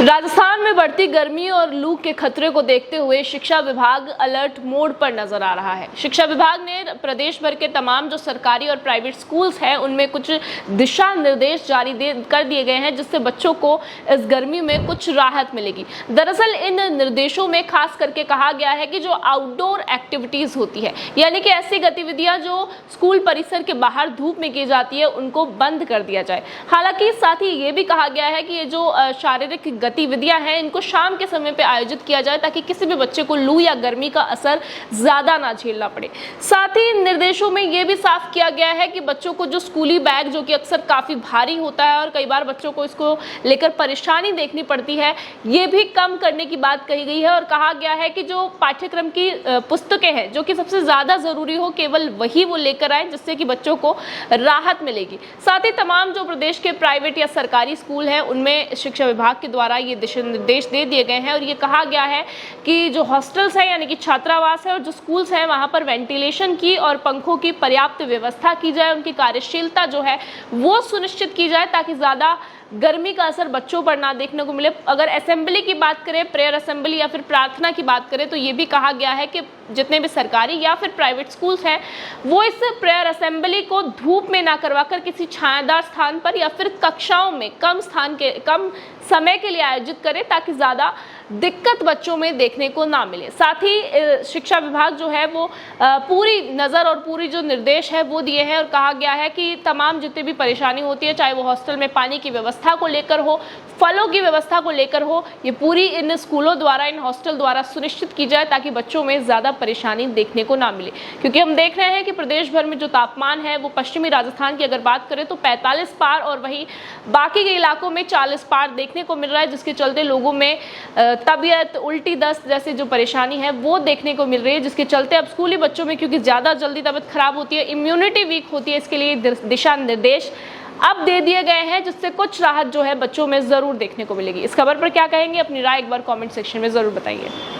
राजस्थान में बढ़ती गर्मी और लू के खतरे को देखते हुए शिक्षा विभाग अलर्ट मोड पर नजर आ रहा है। शिक्षा विभाग ने प्रदेश भर के तमाम जो सरकारी और प्राइवेट स्कूल्स हैं उनमें कुछ दिशा निर्देश जारी कर दिए गए हैं, जिससे बच्चों को इस गर्मी में कुछ राहत मिलेगी। दरअसल इन निर्देशों में खास करके कहा गया है कि जो आउटडोर एक्टिविटीज होती है, यानी कि ऐसी गतिविधियां जो स्कूल परिसर के बाहर धूप में की जाती है, उनको बंद कर दिया जाए। हालांकि साथ ही ये भी कहा गया है कि ये जो शारीरिक गतिविधियां हैं इनको शाम के समय पे आयोजित किया जाए, ताकि किसी भी बच्चे को लू या गर्मी का असर ज्यादा ना झेलना पड़े। साथ ही निर्देशों में यह भी साफ किया गया है कि बच्चों को जो स्कूली बैग, जो कि अक्सर काफी भारी होता है और कई बार बच्चों को इसको लेकर परेशानी देखनी पड़ती है, ये भी कम करने की बात कही गई है। और कहा गया है कि जो पाठ्यक्रम की पुस्तकें हैं, जो कि सबसे ज्यादा जरूरी हो, केवल वही वो लेकर आए, जिससे कि बच्चों को राहत मिलेगी। साथ ही तमाम जो प्रदेश के प्राइवेट या सरकारी स्कूल हैं उनमें शिक्षा विभाग के द्वारा ये दिशा निर्देश दे दिए गए हैं और ये कहा गया है कि जो हॉस्टल्स हैं, यानी कि छात्रावास है, और जो स्कूल्स हैं वहां पर वेंटिलेशन की और पंखों की पर्याप्त व्यवस्था की जाए, उनकी कार्यशीलता जो है वो सुनिश्चित की जाए, ताकि ज्यादा गर्मी का असर बच्चों पर ना देखने को मिले। अगर असेंबली की बात करें, प्रेयर असेंबली या फिर प्रार्थना की बात करें, तो ये भी कहा गया है कि जितने भी सरकारी या फिर प्राइवेट स्कूल्स हैं वो इस प्रेयर असेंबली को धूप में ना करवाकर किसी छायादार स्थान पर या फिर कक्षाओं में कम समय के लिए आयोजित करें, ताकि ज्यादा दिक्कत बच्चों में देखने को ना मिले। साथ ही शिक्षा विभाग जो है वो पूरी नज़र और पूरी जो निर्देश है वो दिए हैं और कहा गया है कि तमाम जितनी भी परेशानी होती है, चाहे वो हॉस्टल में पानी की व्यवस्था को लेकर हो, फलों की व्यवस्था को लेकर हो, ये पूरी इन स्कूलों द्वारा, इन हॉस्टल द्वारा सुनिश्चित की जाए, ताकि बच्चों में ज़्यादा परेशानी देखने को ना मिले। क्योंकि हम देख रहे हैं कि प्रदेश भर में जो तापमान है वो पश्चिमी राजस्थान की अगर बात करें तो 45 पार और वहीं बाकी के इलाकों में 40 पार देखने को मिल रहा है, जिसके चलते लोगों में तबीयत, उल्टी, दस्त जैसी जो परेशानी है वो देखने को मिल रही है, जिसके चलते अब स्कूली बच्चों में क्योंकि ज़्यादा जल्दी तबीयत खराब होती है, इम्यूनिटी वीक होती है, इसके लिए दिशा निर्देश अब दे दिए गए हैं, जिससे कुछ राहत जो है बच्चों में ज़रूर देखने को मिलेगी। इस खबर पर क्या कहेंगे, अपनी राय एक बार कमेंट सेक्शन में ज़रूर बताइए।